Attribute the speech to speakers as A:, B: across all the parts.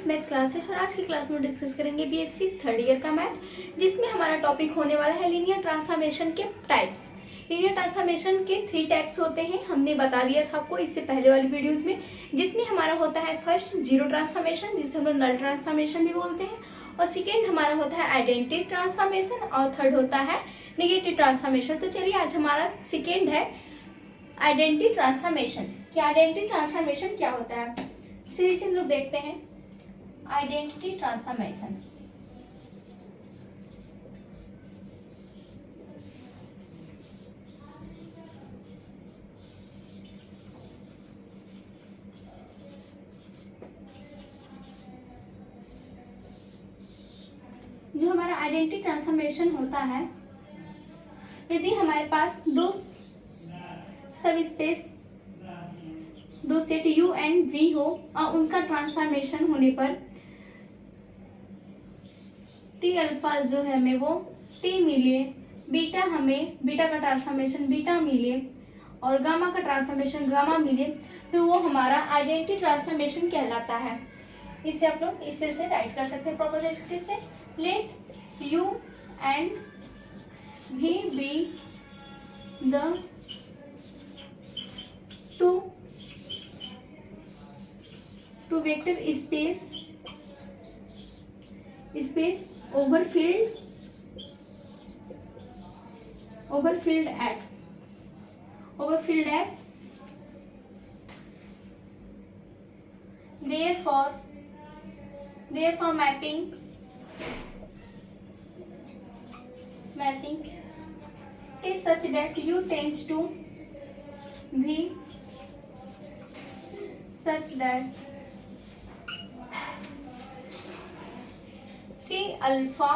A: Math classes और आज की क्लास में डिस्कस करेंगे बीएससी थर्ड ईयर का मैथ, जिसमें हमारा टॉपिक होने वाला है लीनियर ट्रांसफॉर्मेशन के टाइप्स। लीनियर ट्रांसफॉर्मेशन के 3 टाइप्स होते हैं, हमने बता दिया था आपको इससे पहले वाली वीडियोस में, जिसमें हमारा होता है फर्स्ट जीरो ट्रांसफॉर्मेशन, जिसे हम लोग नल ट्रांसफॉर्मेशन भी बोलते हैं, और सेकेंड हमारा होता है आइडेंटिटी ट्रांसफॉर्मेशन, और थर्ड होता है नेगेटिव ट्रांसफॉर्मेशन। तो चलिए आज हमारा सेकेंड है आइडेंटिटी ट्रांसफॉर्मेशन। कि आइडेंटिटी ट्रांसफॉर्मेशन क्या होता है, चलिए इसे हम लोग देखते हैं। आइडेंटिटी ट्रांसफॉर्मेशन जो हमारा आइडेंटिटी ट्रांसफॉर्मेशन होता है, यदि हमारे पास दो सब स्पेस, दो सेट u एंड v हो और उनका ट्रांसफॉर्मेशन होने पर t अल्फा जो है हमें वो t मिले, बीटा हमें बीटा का ट्रांसफॉर्मेशन बीटा मिले और गामा का ट्रांसफॉर्मेशन गामा मिले, तो वो हमारा आइडेंटिटी ट्रांसफॉर्मेशन कहलाता है। इसे आप लोग इस तरह से राइट कर सकते हैं प्रॉपर तरीके से। Let u and v be the two vector space overfilled F therefore mapping is such that u tends to v such that t alpha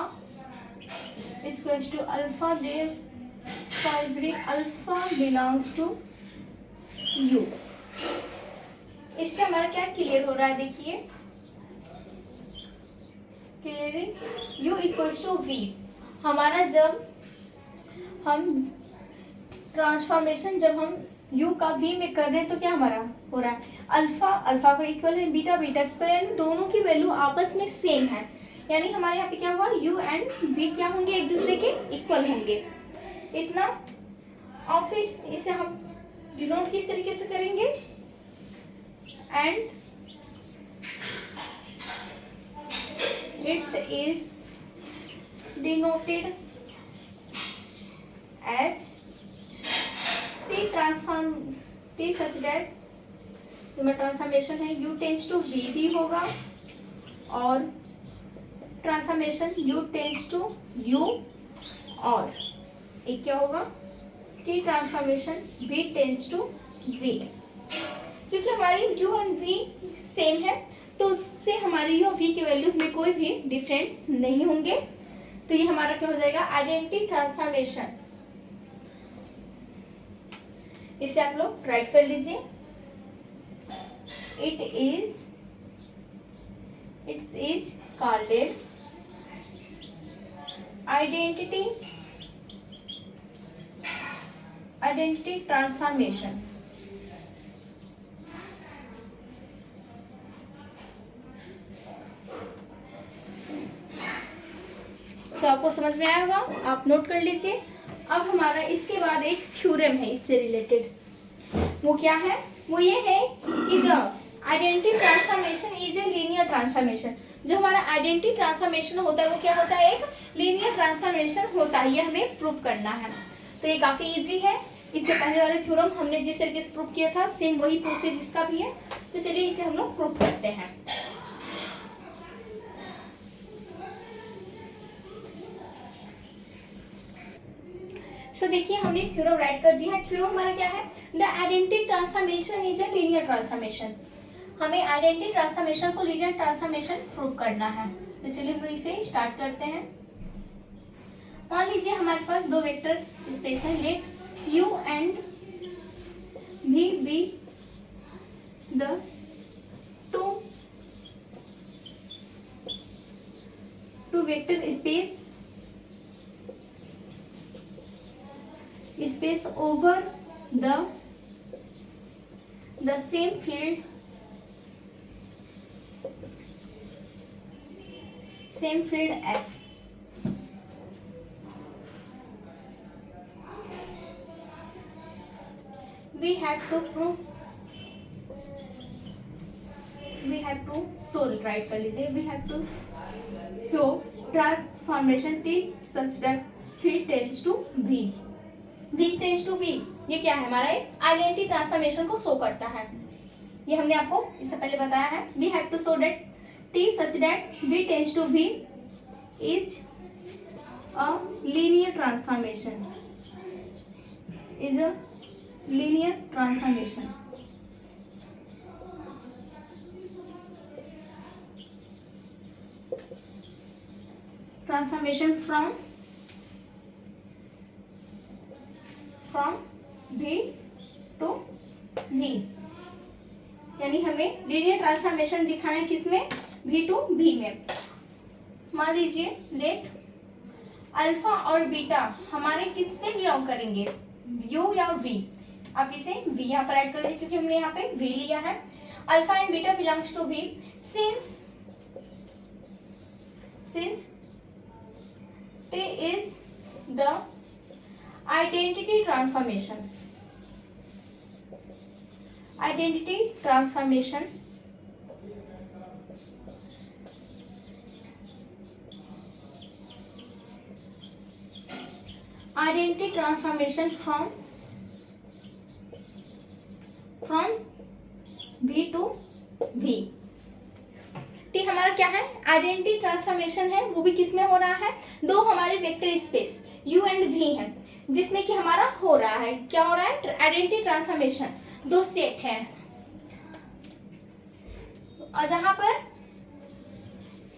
A: is equals to alpha, therefore every alpha belongs to u। इससे हमारा क्या clear हो रहा है, देखिए clearing u equals to v। हमारा जब हम ट्रांसफॉर्मेशन जब हम u का v में कर रहे हैं तो क्या हमारा हो रहा है, अल्फा का इक्वल है बीटा का इक्वल है, यानी दोनों की वैल्यू आपस में सेम है, यानी हमारे यहाँ पे क्या हुआ u एंड v क्या होंगे, एक दूसरे के इक्वल होंगे इतना। और फिर इसे हम डिनोट किस तरीके से करेंगे, and its is denoted as t such that जो ट्रांसफॉर्मेशन है u टेंस टू v भी होगा और transformation u tends to u, और एक क्या होगा t transformation v tends to v। क्योंकि हमारी u और v सेम है तो उससे हमारी u और v की वैल्यूज में कोई भी डिफरेंट नहीं होंगे, तो ये हमारा क्या हो जाएगा आइडेंटिटी ट्रांसफॉर्मेशन। इसे आप लोग राइट कर लीजिए। It is called identity transformation. तो आपको समझ में आया होगा, आप नोट कर लीजिए। अब हमारा इसके बाद एक थ्योरम है इससे रिलेटेड, वो क्या है, वो ये है कि the identity transformation is a linear transformation. जो हमारा आइडेंटिटी ट्रांसफॉर्मेशन होता है वो क्या होता है, एक लीनियर ट्रांसफॉर्मेशन होता है, ये हमें प्रूव करना है। तो ये काफी इजी है, इससे पहले वाले थ्योरम हमने जिस तरीके से प्रूव किया था सेम वही प्रोसेस इसका भी है। तो चलिए इसे हम लोग प्रूव करते हैं। तो देखिए हमने थ्योरम राइट कर दिया है। थ्योरम हमारा क्या है, the identity transformation is a linear transformation. हमें आइडेंटिटी ट्रांसफॉर्मेशन को लीनियर ट्रांसफॉर्मेशन प्रूव करना है। तो चलिए हम इसे स्टार्ट करते हैं। मान लीजिए हमारे पास दो वेक्टर स्पेस है, let u and v be the two vector space over the same field same field F. We have to show, right कर लीजिए, we have to show transformation T such that V tends to V. V tends to V ये क्या है, हमारा एक identity transformation को show करता है। ये हमने आपको इससे पहले बताया है। We have to show that T such that V tends to V is a linear transformation. Is a linear transformation. Transformation from V to V, यानी हमें लीनियर ट्रांसफॉर्मेशन दिखाना है किसमें, V to V में। मान लीजिए लेट अल्फा और beta हमारे किससे बिलोंग करेंगे, U या V। आप इसे V यहाँ पर ऐड कर लीजिए क्योंकि हमने यहाँ पे V लिया है। Alpha and beta belongs to V since T is the identity transformation. Identity transformation from V to V। T हमारा क्या है, आइडेंटिटी ट्रांसफॉर्मेशन है, वो भी किसमें हो रहा है, दो हमारे vector space U and V है जिसमें कि हमारा हो रहा है, क्या हो रहा है, आइडेंटिटी ट्रांसफॉर्मेशन। दो सेट है और जहां पर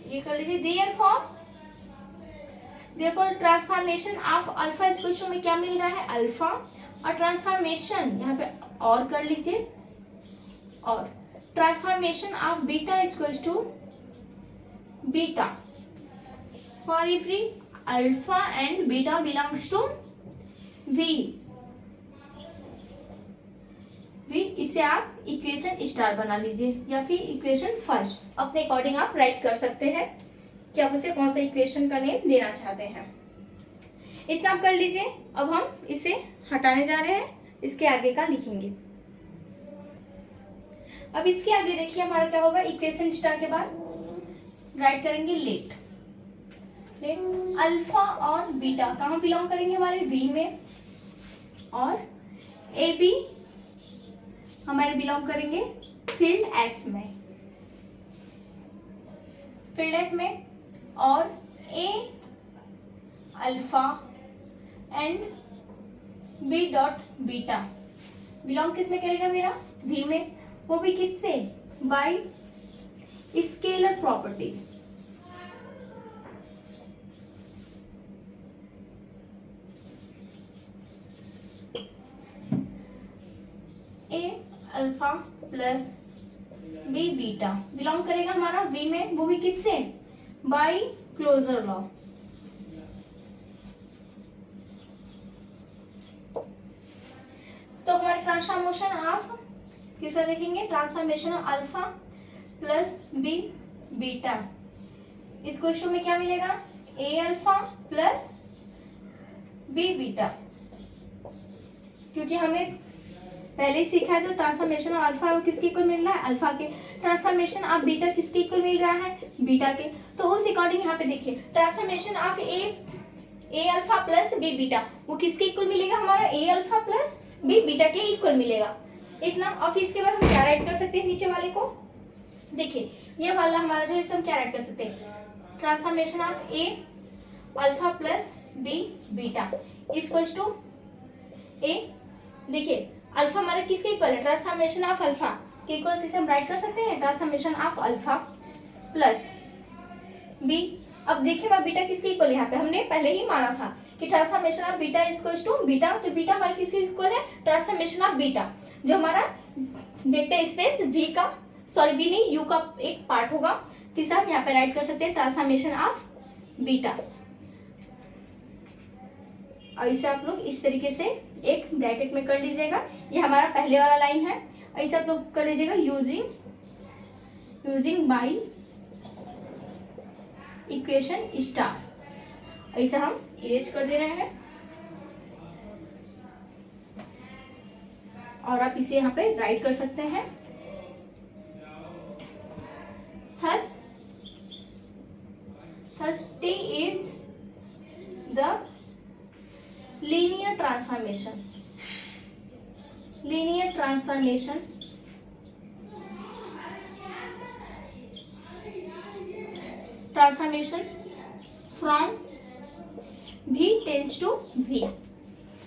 A: ये कर लीजिए therefore transformation of alpha equal to में क्या मिल रहा है, अल्फा, और ट्रांसफॉर्मेशन यहाँ पे और कर लीजिए, और transformation of beta equal to beta for every alpha and beta belongs to V। इसे आप इक्वेशन स्टार बना लीजिए या फिर इक्वेशन फर्स्ट, अपने अकॉर्डिंग आप राइट कर सकते हैं कि आप उसे कौन सा इक्वेशन का नेम देना चाहते हैं। इतना आप कर लीजिए। अब हम इसे हटाने जा रहे हैं, इसके आगे का लिखेंगे। अब इसके आगे देखिए हमारा क्या होगा, इक्वेशन स्टार के बाद राइट करेंगे लेट अल्फा और बीटा कहाँ बिलोंग करेंगे, हमारे V में, और ए बी हमारे बिलोंग करेंगे फील्ड F में, और a alpha and b dot beta belong किस में करेगा मेरा, V में, वो भी किससे, by scalar properties. A alpha plus B beta belong करेगा हमारा V में, वो भी किससे, बाय क्लोजर लॉ। तो हमारे ट्रांसफॉर्मेशन ऑफ किसका देखेंगे, transformation of alpha plus B beta, इस क्वेश्चन में क्या मिलेगा, a alpha plus B beta, क्योंकि हमें पहले ही सीखा है तो ट्रांसफॉर्मेशन ऑफ अल्फा किसके इक्वल मिल रहा है, अल्फा के, ट्रांसफॉर्मेशन ऑफ बीटा किसके इक्वल मिल रहा है, बीटा के। तो उस अकॉर्डिंग यहाँ पे देखिए transformation of a alpha plus B beta वो किसके इक्वल मिलेगा, हमारा a alpha plus B beta के इक्वल मिलेगा। इतना, और फिर इसके बाद हम क्या राइट कर सकते हैं, नीचे वाले को देखिए, ये वाला हमारा जो इसे हम क्या राइट कर सकते हैं, transformation of a alpha plus B beta equals to a, देखिए अल्फा हमारा किसके इक्वल है, ट्रांसफॉर्मेशन ऑफ अल्फा के इक्वल, इसे हम राइट कर सकते हैं transformation of alpha plus b. अब देखिए हमारा बीटा किसके इक्वल, यहाँ पे हमने पहले ही माना था कि transformation of beta equals to beta, तो बीटा हमारा किसके इक्वल है, ट्रांसफॉर्मेशन ऑफ बीटा, जो हमारा वेक्टर स्पेस V का, सॉरी V नहीं U का एक पार्ट होगा। तीसरा हम यहाँ पे राइट कर सकते हैं ट्रांसफॉर्मेशन ऑफ बीटा, और इसे आप लोग इस तरीके से एक ब्रैकेट में कर लीजिएगा, ये हमारा पहले वाला लाइन है, और इसे आप लोग कर लीजिएगा यूजिंग बाई इक्वेशन स्टार। ऐसा हम इरेज कर दे रहे हैं और आप इसे यहाँ पे राइट कर सकते हैं। Thus T is the linear transformation from V tends to V।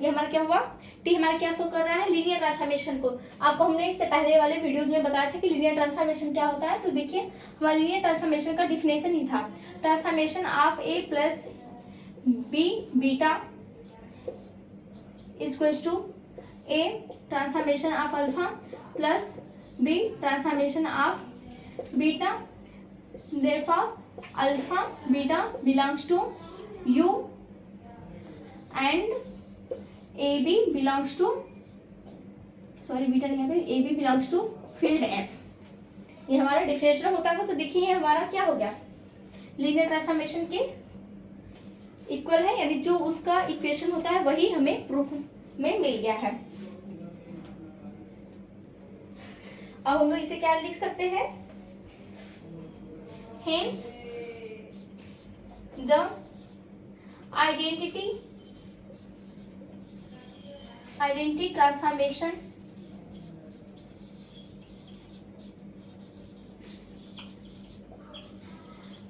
A: ये हमारा क्या हुआ, टी हमारा क्या शो कर रहा है, लीनियर ट्रांसफॉर्मेशन को। आपको हमने इससे पहले वाले वीडियोस में बताया था कि लीनियर ट्रांसफॉर्मेशन क्या होता है। तो देखिए हमारा लीनियर ट्रांसफॉर्मेशन का डिफिनेशन ही था, transformation of A plus B beta equals to A transformation of alpha plus B transformation of beta, therefore alpha beta belongs to U and A B belongs to, sorry beta नहीं है, A B belongs to field F. ये हमारा differential होता था। तो देखिए ये हमारा क्या हो गया, लीनियर ट्रांसफॉर्मेशन के इक्वल है, यानी जो उसका इक्वेशन होता है वही हमें प्रूफ में मिल गया है। अब हम लोग इसे क्या लिख सकते हैं, hence the identity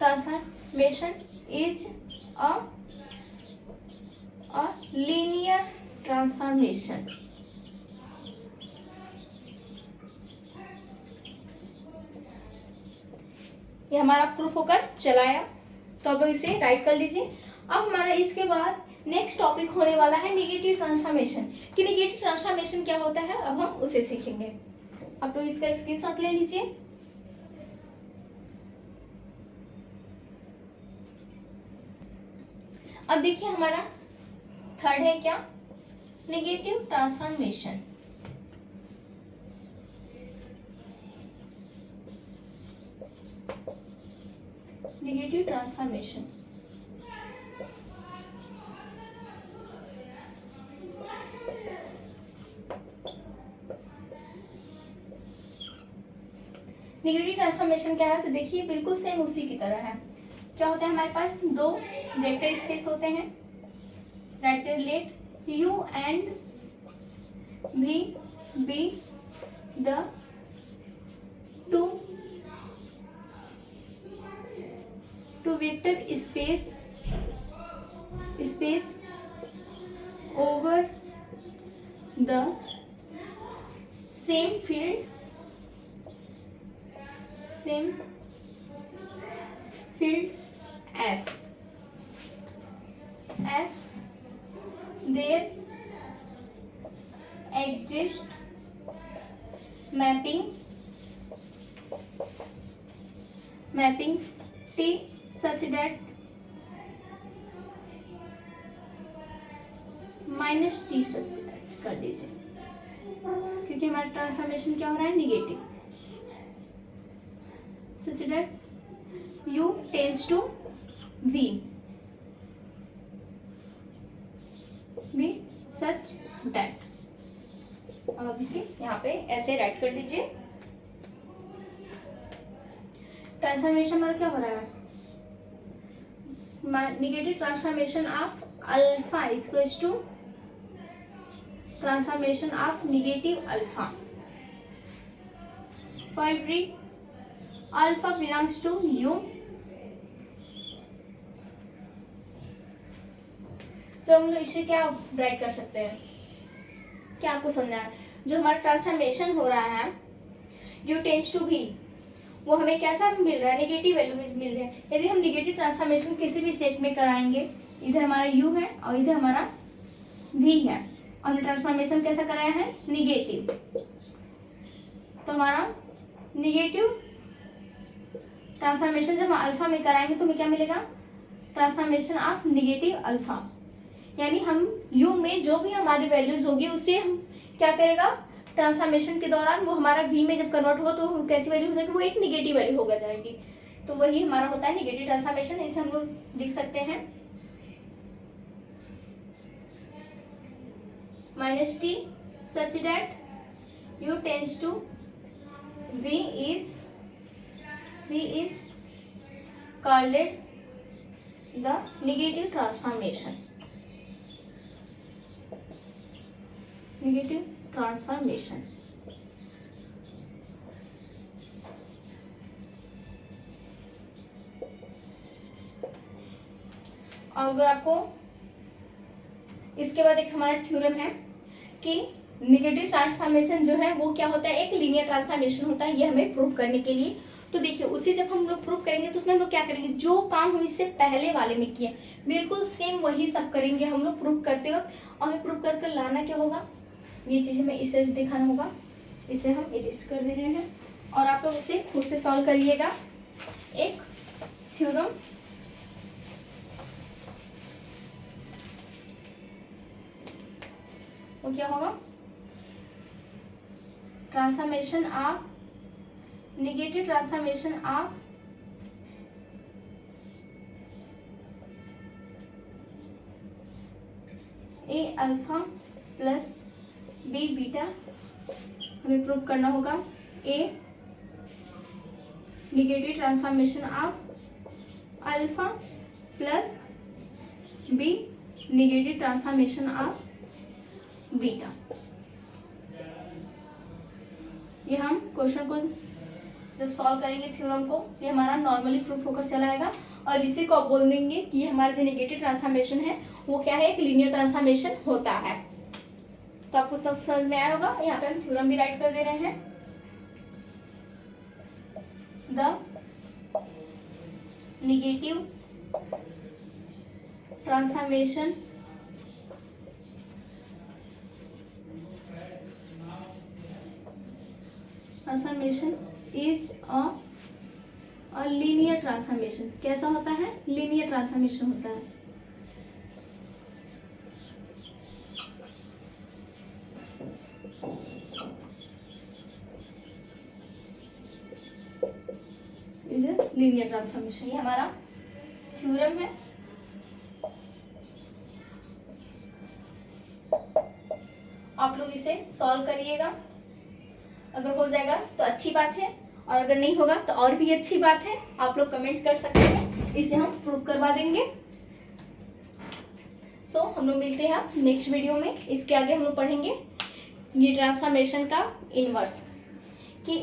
A: transformation is a linear transformation। ये हमारा प्रूफ होकर चलाया, तो आप लोग इसे राइट कर लीजिए। अब हमारा इसके बाद नेक्स्ट टॉपिक होने वाला है निगेटिव ट्रांसफॉर्मेशन, कि निगेटिव ट्रांसफॉर्मेशन क्या होता है, अब हम उसे सीखेंगे। आप लोग इसका स्क्रीनशॉट ले लीजिए। अब देखिए हमारा थर्ड है क्या, negative transformation. Negative transformation negative transformation क्या है, तो देखिए बिल्कुल सेम उसी की तरह है। क्या होता है, हमारे पास दो वेक्टर स्पेस होते हैं, let u and v be the two vector space over the same field F there exists mapping T such that minus T such कर दीजिए, क्योंकि हमारा ट्रांसफॉर्मेशन क्या हो रहा है, negative, such that u tends to v such that। अब इसे यहाँ पे ऐसे राइट कर लीजिए। ट्रांसफॉर्मेशन हमारा क्या हो रहा है, negative transformation of alpha equals to transformation of negative alpha for every alpha belongs to U. तो हम लोग इसे क्या राइट कर सकते हैं, क्या आपको समझना है, जो हमारा ट्रांसफॉर्मेशन हो रहा है u टेंड्स टू v, वो हमें कैसा मिल रहा है, नेगेटिव वैल्यूज मिल रहे हैं। यदि हम नेगेटिव ट्रांसफॉर्मेशन किसी भी सेट में कराएंगे, इधर हमारा u है और इधर हमारा v है, और हमने ट्रांसफॉर्मेशन कैसा कराया है, निगेटिव, तो हमारा निगेटिव ट्रांसफॉर्मेशन जब हम अल्फा में कराएंगे तो हमें क्या मिलेगा, ट्रांसफॉर्मेशन ऑफ निगेटिव अल्फा, यानी हम u में जो भी हमारी वैल्यूज होगी उससे हम क्या करेगा, ट्रांसफॉर्मेशन के दौरान वो हमारा v में जब कन्वर्ट होगा तो कैसी वैल्यू हो जाएगी, वो एक निगेटिव वैल्यू होगा जाएगी। तो वही हमारा होता है नेगेटिव ट्रांसफॉर्मेशन। इसे हम लोग लिख सकते हैं -t such that u tends to v is called the negative transformation. और अगर आपको इसके बाद एक हमारा थ्योरम है कि नेगेटिव ट्रांसफॉर्मेशन जो है वो क्या होता है, एक लीनियर ट्रांसफॉर्मेशन होता है, ये हमें प्रूव करने के लिए। तो देखिए उसे जब हम लोग प्रूव करेंगे तो उसमें हम लोग क्या करेंगे, जो काम हम इससे पहले वाले में किए बिल्कुल सेम वही सब करेंगे हम लोग प्रूव करते वक्त। और हमें प्रूव कर लाना क्या होगा, ये चीज़ हमें इस तरह से दिखाना होगा। इसे हम इरेज कर दे रहे हैं और आप लोग उसे खुद से सॉल्व करिएगा। एक थ्योरम वो क्या होगा, transformation of negative transformation of a alpha plus B beta हमें प्रूव करना होगा। A negative transformation of alpha plus b negative transformation of beta. ये हम क्वेश्चन को जब सॉल्व करेंगे थ्योरम को, ये हमारा नॉर्मली प्रूफ होकर चला आएगा और इसी को आप बोल देंगे कि ये हमारा जो नेगेटिव ट्रांसफॉर्मेशन है वो क्या है, एक लीनियर ट्रांसफॉर्मेशन होता है। तो आपको तब समझ में आया होगा। यहाँ पे हम थ्योरम भी राइट कर दे रहे हैं। The negative transformation is a linear transformation. कैसा होता है, लीनियर ट्रांसफॉर्मेशन होता है। लीनियर ट्रांसफॉर्मेशन, ये हमारा थ्योरम है। आप लोग इसे सॉल्व करिएगा, अगर हो जाएगा तो अच्छी बात है और अगर नहीं होगा तो और भी अच्छी बात है। आप लोग कमेंट्स कर सकते हैं, इसे हम प्रूव करवा देंगे। सो हम लोग मिलते हैं नेक्स्ट वीडियो में। इसके आगे हम लोग पढ़ेंगे ये ट्रांसफॉर्मेशन का इनवर्स, कि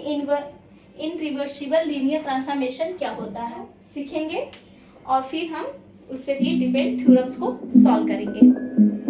A: इनरिवर्सिबल लीनियर ट्रांसफॉर्मेशन क्या होता है सीखेंगे और फिर हम उससे भी डिपेंड थ्योरम्स को सॉल्व करेंगे।